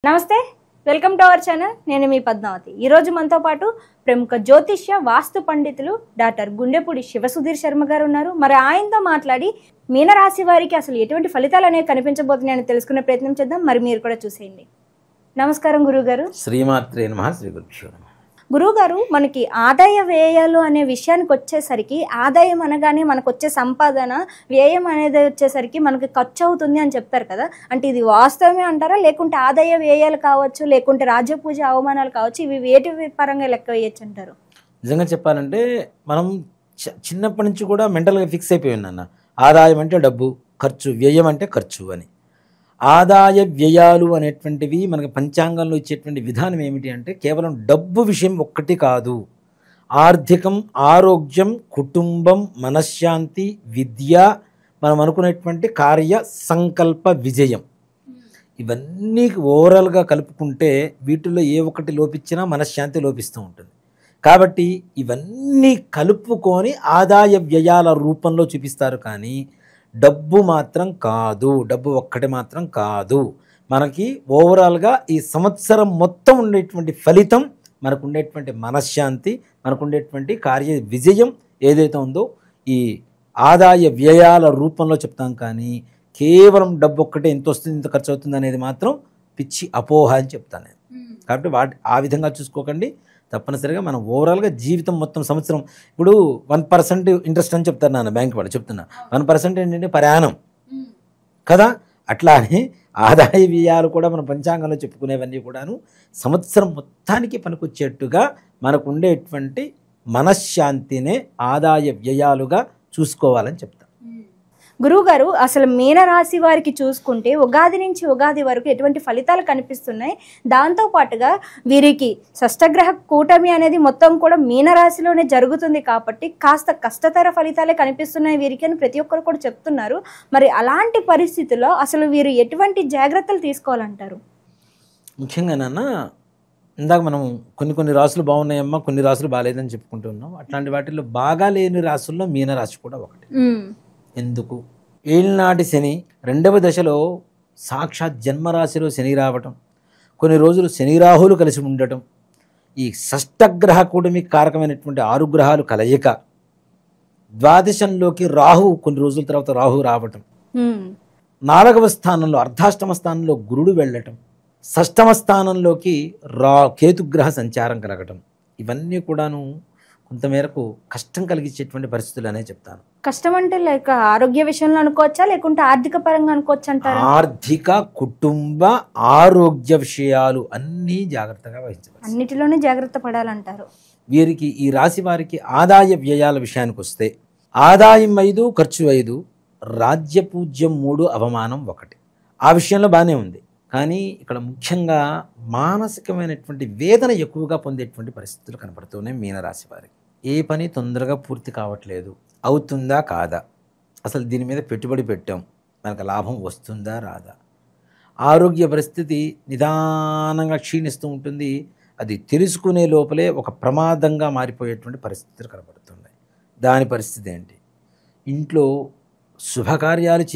నమస్తే, welcome to our channel. నేను మీ పద్మావతి. ఈరోజు మనతో పాటు ప్రముఖ జ్యోతిష్య వాస్తు పండితులు డాక్టర్ గుండెపూడి శివసుధీర్ శర్మ గారు ఉన్నారు. మరి ఆయనతో మాట్లాడి మీనరాశి వారికి అసలు ఎటువంటి ఫలితాలు అనేవి కనిపించబోతున్నాయని తెలుసుకునే ప్రయత్నం చేద్దాం. మరి మీరు కూడా చూసేయండి. నమస్కారం గురువుగారు. శ్రీమాత్రే నమః. శ్రీ గురుభ్యో నమః. గురువుగారు, మనకి ఆదాయ వ్యయాలు అనే విషయానికి వచ్చేసరికి ఆదాయం అనగానే మనకు వచ్చే సంపాదన, వ్యయం అనేది వచ్చేసరికి మనకి ఖర్చు అవుతుంది అని చెప్తారు కదా. అంటే ఇది వాస్తవమే అంటారా, లేకుంటే ఆదాయ వ్యయాలు కావచ్చు, లేకుంటే రాజ్యపూజ అవమానాలు కావచ్చు, ఇవి వేటి పరంగా లెక్క వేయచ్చు అంటారు? నిజంగా చెప్పాలంటే మనం చిన్నప్పటి నుంచి కూడా మెంటల్గా ఫిక్స్ అయిపోయి ఉన్నాను. ఆదాయం అంటే డబ్బు, ఖర్చు, వ్యయం అంటే ఖర్చు అని. ఆదాయ వ్యయాలు అనేటువంటివి మనకి పంచాంగంలో ఇచ్చేటువంటి విధానం ఏమిటి అంటే కేవలం డబ్బు విషయం ఒక్కటి కాదు. ఆర్థికం, ఆరోగ్యం, కుటుంబం, మనశ్శాంతి, విద్య, మనం అనుకునేటువంటి కార్య సంకల్ప విజయం, ఇవన్నీ ఓవరాల్గా కలుపుకుంటే వీటిల్లో ఏ ఒక్కటి లోపించినా మనశ్శాంతి లోపిస్తూ ఉంటుంది. కాబట్టి ఇవన్నీ కలుపుకొని ఆదాయ వ్యయాల రూపంలో చూపిస్తారు. కానీ డబ్బు మాత్రం కాదు, డబ్బు ఒక్కటి మాత్రం కాదు. మనకి ఓవరాల్గా ఈ సంవత్సరం మొత్తం ఉండేటువంటి ఫలితం, మనకు ఉండేటువంటి మనశ్శాంతి, మనకు ఉండేటువంటి కార్య విజయం ఏదైతే ఉందో ఈ ఆదాయ వ్యయాల రూపంలో చెప్తాం. కానీ కేవలం డబ్బు ఒక్కటే ఎంత వస్తుంది, ఇంత ఖర్చు అవుతుంది అనేది మాత్రం పిచ్చి అపోహ అని చెప్తాను నేను. కాబట్టి ఆ విధంగా చూసుకోకండి. తప్పనిసరిగా మనం ఓవరాల్గా జీవితం మొత్తం సంవత్సరం, ఇప్పుడు 1% ఇంట్రెస్ట్ అని చెప్తాను నాన్న, బ్యాంక్ వాళ్ళు చెప్తున్నా. 1% ఏంటంటే ప్రయాణం కదా. అట్లానే ఆదాయ వ్యయాలు కూడా మన పంచాంగంలో చెప్పుకునేవన్నీ కూడాను సంవత్సరం మొత్తానికి పనికొచ్చేట్టుగా మనకు ఉండేటువంటి మనశ్శాంతినే ఆదాయ వ్యయాలుగా చూసుకోవాలని చెప్తాను. గురువుగారు, అసలు మీనరాశి వారికి చూసుకుంటే ఉగాది నుంచి ఉగాది వరకు ఎటువంటి ఫలితాలు కనిపిస్తున్నాయి? దాంతోపాటుగా వీరికి షష్టగ్రహ కూటమి అనేది మొత్తం కూడా మీనరాశిలోనే జరుగుతుంది కాబట్టి కాస్త కష్టతర ఫలితాలే కనిపిస్తున్నాయి వీరికి అని ప్రతి ఒక్కరు కూడా చెప్తున్నారు. మరి అలాంటి పరిస్థితుల్లో అసలు వీరు ఎటువంటి జాగ్రత్తలు తీసుకోవాలంటారు? ముఖ్యంగా నాన్న, ఇందాక మనం కొన్ని రాసులు బాగున్నాయమ్మా, కొన్ని రాసులు బాగాలేదని చెప్పుకుంటున్నాం. అట్లాంటి వాటిల్లో బాగా లేని రాసుల్లో మీనరాశి కూడా ఒకటి. ఎందుకు? ఏళ్ళనాటి శని 2వ దశలో సాక్షాత్ జన్మరాశిలో శని రావటం, కొన్ని రోజులు శని రాహులు కలిసి ఉండటం, ఈ షష్టగ్రహ కూటమి కారకమైనటువంటి 6 గ్రహాలు కలయిక, ద్వాదశంలోకి రాహు కొన్ని రోజుల తర్వాత రాహు రావటం, 4వ స్థానంలో అర్ధాష్టమ స్థానంలో గురుడు వెళ్ళటం, షష్టమ స్థానంలోకి కేతుగ్రహ సంచారం కలగటం, ఇవన్నీ కూడాను కొంతమేరకు కష్టం కలిగించేటువంటి పరిస్థితులు అనే చెప్తాను. కష్టం అంటే లైక్ ఆరోగ్య విషయంలో అనుకోవచ్చా, లేకుంటే ఆర్థిక పరంగా అనుకోవచ్చు అంటారా? ఆర్థిక, కుటుంబ, ఆరోగ్య విషయాలు అన్నీ జాగ్రత్తగా వహించాలి. అన్నిటిలోనే జాగ్రత్త పడాలంటారు. వీరికి, ఈ రాశి వారికి ఆదాయ వ్యయాల విషయానికి వస్తే ఆదాయం 5, ఖర్చు 5, రాజ్యపూజ్యం 3, అవమానం 1. ఆ విషయంలో బాగానే ఉంది. కానీ ఇక్కడ ముఖ్యంగా మానసికమైనటువంటి వేదన ఎక్కువగా పొందేటువంటి పరిస్థితులు కనపడుతున్నాయి మీనరాశి వారికి. ఏ పని తొందరగా పూర్తి కావట్లేదు, అవుతుందా కాదా, అసలు దీని మీద పెట్టుబడి పెట్టాం, మనకు లాభం వస్తుందా రాదా, ఆరోగ్య పరిస్థితి నిదానంగా క్షీణిస్తూ ఉంటుంది. అది తెలుసుకునే లోపలే ఒక ప్రమాదంగా మారిపోయేటువంటి పరిస్థితులు కనపడుతున్నాయి. దాని పరిస్థితి ఏంటి? ఇంట్లో శుభకార్యాలు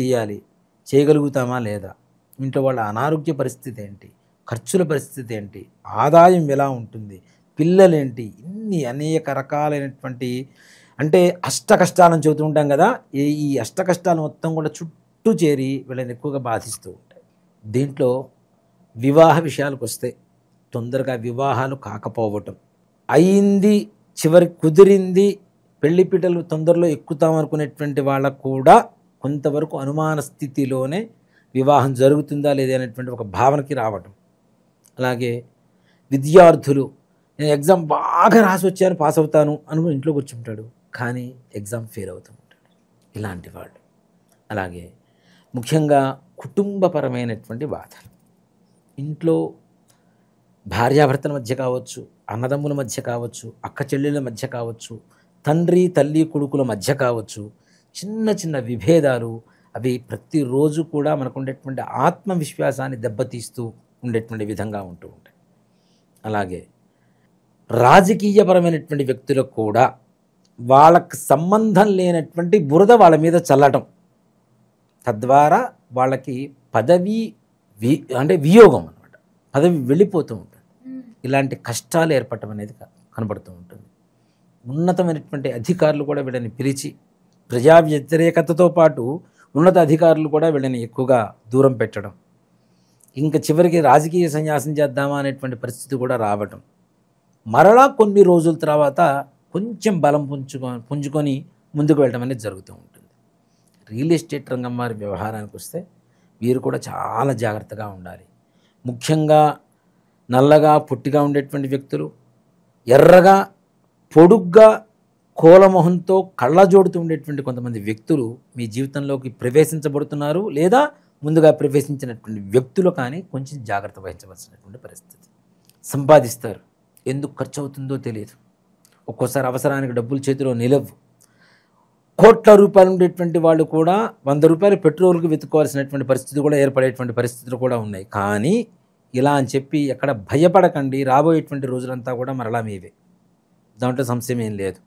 చేయగలుగుతామా లేదా, ఇంట్లో వాళ్ళ అనారోగ్య పరిస్థితి ఏంటి, ఖర్చుల పరిస్థితి ఏంటి, ఆదాయం ఎలా ఉంటుంది, పిల్లలేంటి, ఇన్ని అనేక రకాలైనటువంటి, అంటే అష్ట కష్టాలను చెబుతూ ఉంటాం కదా. ఈ అష్ట కష్టాలు మొత్తం కూడా చుట్టూ చేరి వీళ్ళని ఎక్కువగా బాధిస్తూ ఉంటాయి. దీంట్లో వివాహ విషయాలకు వస్తే తొందరగా వివాహాలు కాకపోవటం, అయింది చివరి కుదిరింది, పెళ్లిపీటలు తొందరలో ఎక్కుతాం అనుకునేటువంటి వాళ్ళకు కూడా కొంతవరకు అనుమాన స్థితిలోనే వివాహం జరుగుతుందా లేదా అనేటువంటి ఒక భావనకి రావటం. అలాగే విద్యార్థులు, నేను ఎగ్జామ్ బాగా రాసి వచ్చాను, పాస్ అవుతాను అనుకుని ఇంట్లో కూర్చుంటాడు, కానీ ఎగ్జామ్ ఫెయిల్ అవుతూ ఉంటాడు. ఇలాంటి వాళ్ళు. అలాగే ముఖ్యంగా కుటుంబపరమైనటువంటి బాధలు, ఇంట్లో భార్యాభర్తల మధ్య కావచ్చు, అన్నదమ్ముల మధ్య కావచ్చు, అక్క చెల్లెళ్ళ మధ్య కావచ్చు, తండ్రి తల్లి కొడుకుల మధ్య కావచ్చు, చిన్న చిన్న విభేదాలు, అవి ప్రతిరోజు కూడా మనకు ఉండేటువంటి ఆత్మవిశ్వాసాన్ని దెబ్బతీస్తూ ఉండేటువంటి విధంగా ఉంటూ ఉంటాయి. అలాగే రాజకీయపరమైనటువంటి వ్యక్తులకు కూడా వాళ్ళకు సంబంధం లేనటువంటి బురద వాళ్ళ మీద చల్లటం, తద్వారా వాళ్ళకి పదవి అంటే వియోగం అన్నమాట, పదవి వెళ్ళిపోతూ ఉంటుంది. ఇలాంటి కష్టాలు ఏర్పడటం అనేది కనబడుతూ ఉంటుంది. ఉన్నతమైనటువంటి అధికారులు కూడా వీళ్ళని పిలిచి ప్రజా వ్యతిరేకతతో పాటు ఉన్నత అధికారులు కూడా వీళ్ళని ఎక్కువగా దూరం పెట్టడం, ఇంకా చివరికి రాజకీయ సన్యాసం చేద్దామా అనేటువంటి పరిస్థితి కూడా రావటం, మరలా కొన్ని రోజుల తర్వాత కొంచెం బలం పుంజుకొని ముందుకు వెళ్ళడం అనేది జరుగుతూ ఉంటుంది. రియల్ ఎస్టేట్ రంగం వారి వ్యవహారానికి వస్తే వీరు కూడా చాలా జాగ్రత్తగా ఉండాలి. ముఖ్యంగా నల్లగా పొట్టిగా ఉండేటువంటి వ్యక్తులు, ఎర్రగా పొడుగ్గా కోలమొహంతో కళ్ళజోడుతూ ఉండేటువంటి కొంతమంది వ్యక్తులు మీ జీవితంలోకి ప్రవేశించబడుతున్నారు, లేదా ముందుగా ప్రవేశించినటువంటి వ్యక్తులు కానీ కొంచెం జాగ్రత్త వహించవలసినటువంటి పరిస్థితి. సంపాదిస్తారు, ఎందుకు ఖర్చు అవుతుందో తెలియదు. ఒక్కోసారి అవసరానికి డబ్బులు చేతిలో నిలవు. కోట్ల రూపాయలు ఉండేటువంటి వాళ్ళు కూడా 100 రూపాయలు పెట్రోల్కి వెతుక్కోవాల్సినటువంటి పరిస్థితి కూడా ఏర్పడేటువంటి పరిస్థితులు కూడా ఉన్నాయి. కానీ ఇలా అని చెప్పి ఎక్కడ భయపడకండి, రాబోయేటువంటి రోజులంతా కూడా మరలా మీవే, దాంట్లో సంశయం ఏం లేదు.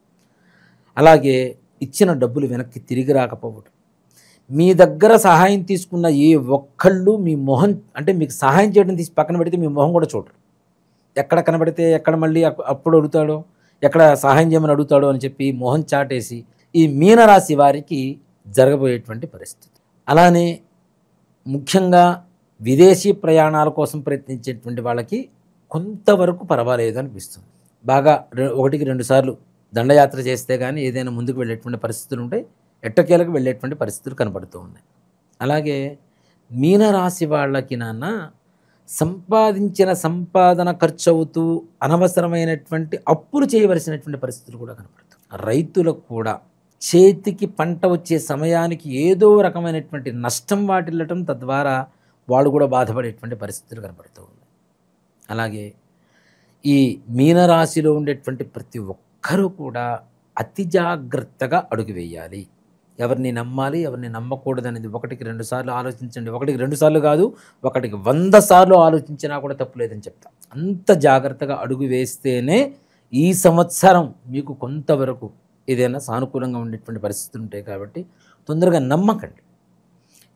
అలాగే ఇచ్చిన డబ్బులు వెనక్కి తిరిగి రాకపోవడం, మీ దగ్గర సహాయం తీసుకున్న ఏ ఒక్కళ్ళు మీ మొహం, అంటే మీకు సహాయం చేయడం తీసి పక్కన పెడితే మీ మొహం కూడా చూడరు. ఎక్కడ కనబడితే ఎక్కడ మళ్ళీ అప్పుడు అడుగుతాడో, ఎక్కడ సహాయం చేయమని అడుగుతాడో అని చెప్పి మొహం చాటేసి ఈ మీనరాశి వారికి జరగబోయేటువంటి పరిస్థితి. అలానే ముఖ్యంగా విదేశీ ప్రయాణాల కోసం ప్రయత్నించేటువంటి వాళ్ళకి కొంతవరకు పర్వాలేదు అనిపిస్తుంది. బాగా 1-2 సార్లు దండయాత్ర చేస్తే కానీ ఏదైనా ముందుకు వెళ్ళేటువంటి పరిస్థితులు ఉంటాయి, ఎట్టకేలకు వెళ్ళేటువంటి పరిస్థితులు కనబడుతూ ఉన్నాయి. అలాగే మీనరాశి వాళ్ళకి సంపాదించిన సంపాదన ఖర్చు అవుతూ అనవసరమైనటువంటి అప్పులు చేయవలసినటువంటి పరిస్థితులు కూడా కనబడుతాయి. రైతులకు కూడా చేతికి పంట వచ్చే సమయానికి ఏదో రకమైనటువంటి నష్టం వాటిల్లటం, తద్వారా వాళ్ళు కూడా బాధపడేటువంటి పరిస్థితులు కనబడుతూ ఉన్నాయి. అలాగే ఈ మీనరాశిలో ఉండేటువంటి ప్రతి ఒక్కరూ కూడా అతి జాగ్రత్తగా అడుగు వేయాలి. ఎవరిని నమ్మాలి, ఎవరిని నమ్మకూడదు అనేది 1-2 సార్లు ఆలోచించండి. 1-2 సార్లు కాదు, 100 సార్లు ఆలోచించినా కూడా తప్పులేదని చెప్తా. అంత జాగ్రత్తగా అడుగు వేస్తేనే ఈ సంవత్సరం మీకు కొంతవరకు ఏదైనా సానుకూలంగా ఉండేటువంటి పరిస్థితులు ఉంటాయి. కాబట్టి తొందరగా నమ్మకండి.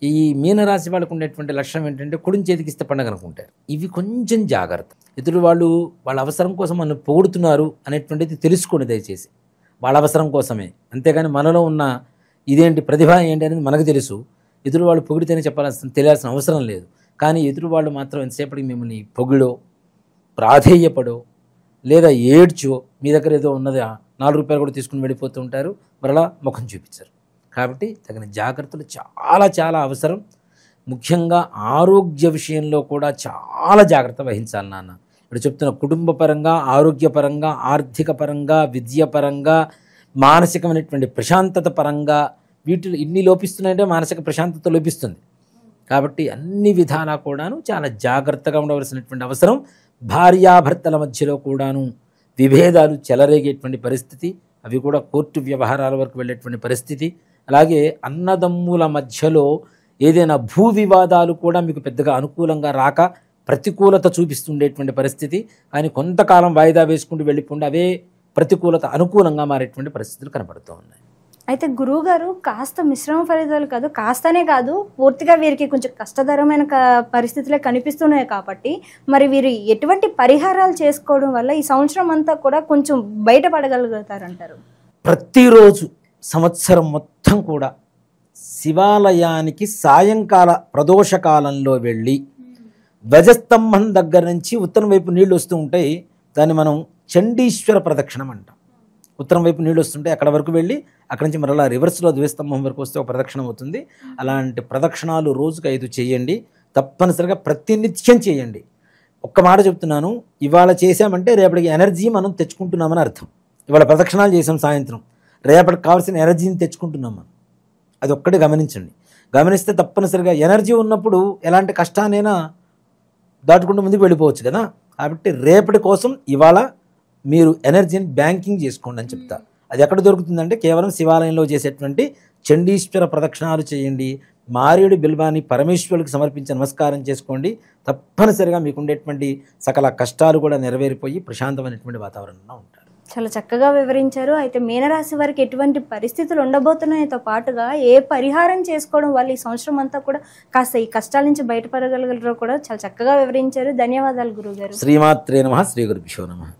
ఈ మీనరాశి వాళ్ళకు ఉండేటువంటి లక్షణం ఏంటంటే కుడిని చేతికి ఇస్తే పండగ అనుకుంటారు. ఇవి కొంచెం జాగ్రత్త. ఇతరులు వాళ్ళ అవసరం కోసం మనం పొగుడుతున్నారు అనేటువంటిది తెలుసుకోండి దయచేసి. వాళ్ళ అవసరం కోసమే, అంతేగాని మనలో ఉన్న ఇదేంటి ప్రతిభ ఏంటి అనేది మనకు తెలుసు. ఎదురు వాళ్ళు పొగిడితేనే తెలియాల్సిన అవసరం లేదు. కానీ ఎదురు వాళ్ళు మాత్రం ఎంతసేపటికి మిమ్మల్ని పొగిడో, ప్రాధేయపడో, లేదా ఏడ్చో, మీ దగ్గర ఏదో ఉన్నది 4 రూపాయలు కూడా తీసుకుని వెళ్ళిపోతూ ఉంటారు, మరలా ముఖం చూపించారు. కాబట్టి తగిన జాగ్రత్తలు చాలా చాలా అవసరం. ముఖ్యంగా ఆరోగ్య విషయంలో కూడా చాలా జాగ్రత్త వహించాలి నాన్న. ఇప్పుడు చెప్తున్న కుటుంబ పరంగా, ఆరోగ్యపరంగా, ఆర్థిక పరంగా, విద్యాపరంగా, మానసికమైనటువంటి ప్రశాంతత పరంగా వీటిలో ఇన్ని లోపిస్తున్నాయంటే మానసిక ప్రశాంతత లోపిస్తుంది. కాబట్టి అన్ని విధాలా కూడాను చాలా జాగ్రత్తగా ఉండవలసినటువంటి అవసరం. భార్యాభర్తల మధ్యలో కూడాను విభేదాలు చెలరేగేటువంటి పరిస్థితి, అవి కూడా కోర్టు వ్యవహారాల వరకు వెళ్ళేటువంటి పరిస్థితి. అలాగే అన్నదమ్ముల మధ్యలో ఏదైనా భూ వివాదాలు కూడా మీకు పెద్దగా అనుకూలంగా రాక ప్రతికూలత చూపిస్తుండేటువంటి పరిస్థితి. కానీ కొంతకాలం వాయిదా వేసుకుంటూ వెళ్ళిపోండి, అవే ప్రతికూలత అనుకూలంగా మారేటువంటి పరిస్థితులు కనబడుతూ ఉన్నాయి. అయితే గురువుగారు కాస్త మిశ్రమ ఫలితాలు కాదు, కాస్తనే కాదు, పూర్తిగా వీరికి కొంచెం కష్టతరమైన పరిస్థితులే కనిపిస్తున్నాయి. కాబట్టి మరి వీరు ఎటువంటి పరిహారాలు చేసుకోవడం వల్ల ఈ సంవత్సరం అంతా కూడా కొంచెం బయటపడగలుగుతారంటారు? ప్రతిరోజు సంవత్సరం మొత్తం కూడా శివాలయానికి సాయంకాల ప్రదోషకాలంలో వెళ్ళి ధ్వజస్తంభం దగ్గర నుంచి ఉత్తరం వైపు నీళ్లు వస్తూ ఉంటాయి, దాన్ని మనం చండీశ్వర ప్రదక్షిణం అంటాం. ఉత్తరం వైపు నీళ్ళు వస్తుంటే అక్కడ వరకు వెళ్ళి అక్కడి నుంచి మరలా రివర్స్లో ధ్వజస్తంభం వరకు వస్తే ఒక ప్రదక్షిణం అవుతుంది. అలాంటి ప్రదక్షిణాలు రోజుకు 5 చేయండి, తప్పనిసరిగా ప్రతినిత్యం చేయండి. ఒక్క మాట చెప్తున్నాను, ఇవాళ చేసామంటే రేపటికి ఎనర్జీ మనం తెచ్చుకుంటున్నామని అర్థం. ఇవాళ ప్రదక్షిణాలు చేసాం సాయంత్రం, రేపటికి కావాల్సిన ఎనర్జీని తెచ్చుకుంటున్నాం మనం. అది ఒక్కటి గమనించండి. గమనిస్తే తప్పనిసరిగా ఎనర్జీ ఉన్నప్పుడు ఎలాంటి కష్టానైనా దాటుకుంటూ ముందుకు వెళ్ళిపోవచ్చు కదా. కాబట్టి రేపటి కోసం ఇవాళ మీరు ఎనర్జీని బ్యాంకింగ్ చేసుకోండి అని చెప్తా. అది ఎక్కడ దొరుకుతుందంటే కేవలం శివాలయంలో చేసేటువంటి చండీశ్వర ప్రదక్షిణాలు చేయండి, మారేడు బిల్వాన్ని పరమేశ్వరుడికి సమర్పించి నమస్కారం చేసుకోండి. తప్పనిసరిగా మీకు ఉండేటువంటి సకల కష్టాలు కూడా నెరవేరిపోయి ప్రశాంతమైనటువంటి వాతావరణంలో ఉంటారు. చాలా చక్కగా వివరించారు. అయితే మీనరాశి వారికి ఎటువంటి పరిస్థితులు ఉండబోతున్నాయతో పాటుగా ఏ పరిహారం చేసుకోవడం వల్ల ఈ సంవత్సరం అంతా కూడా కాస్త ఈ కష్టాల నుంచి బయటపడగలగలరో కూడా చాలా చక్కగా వివరించారు. ధన్యవాదాలు గురువుగారు. శ్రీమాత్రే నమః. శ్రీ గురుభ్యో నమః.